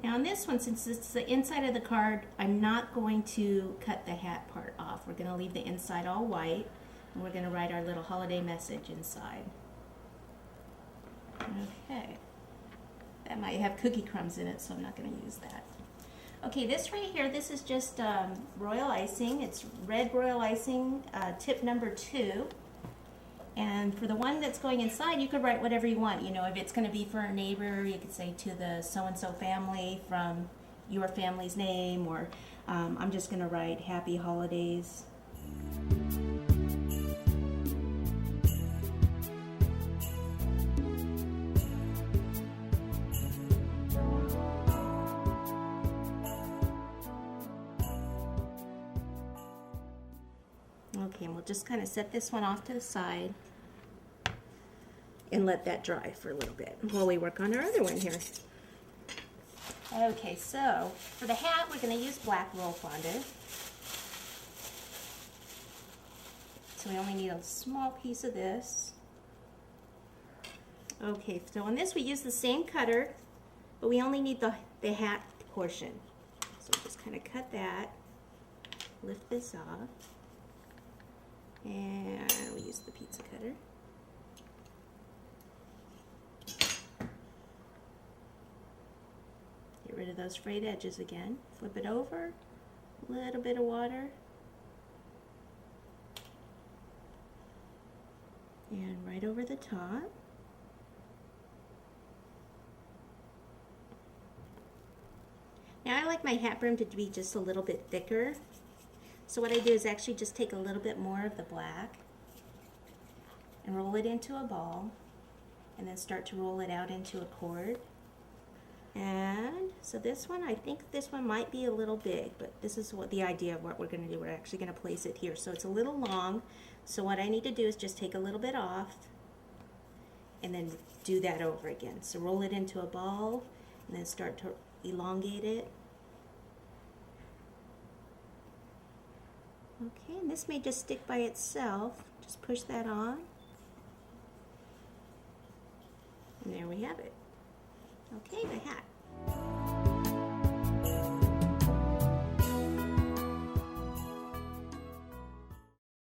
Now on this one, since it's the inside of the card, I'm not going to cut the hat part off. We're going to leave the inside all white, and we're going to write our little holiday message inside. Okay. That might have cookie crumbs in it, so I'm not going to use that. Okay, this right here, this is just royal icing. It's red royal icing, tip number 2. And for the one that's going inside, you could write whatever you want. You know, if it's going to be for a neighbor, you could say to the so-and-so family from your family's name, or I'm just going to write Happy Holidays. Okay, and we'll just kind of set this one off to the side and let that dry for a little bit while we work on our other one here. Okay, so for the hat, we're going to use black roll fondant. So we only need a small piece of this. Okay, so on this we use the same cutter, but we only need the hat portion. So just kind of cut that, lift this off, and we use the pizza cutter. Get rid of those frayed edges again. Flip it over, a little bit of water, and right over the top. Now I like my hat brim to be just a little bit thicker. So what I do is actually just take a little bit more of the black and roll it into a ball, and then start to roll it out into a cord. And so this one, I think this one might be a little big, but this is what the idea of what we're going to do. We're actually going to place it here. So it's a little long. So what I need to do is just take a little bit off and then do that over again. So roll it into a ball and then start to elongate it. Okay, and this may just stick by itself. Just push that on. And there we have it. Okay, the hat.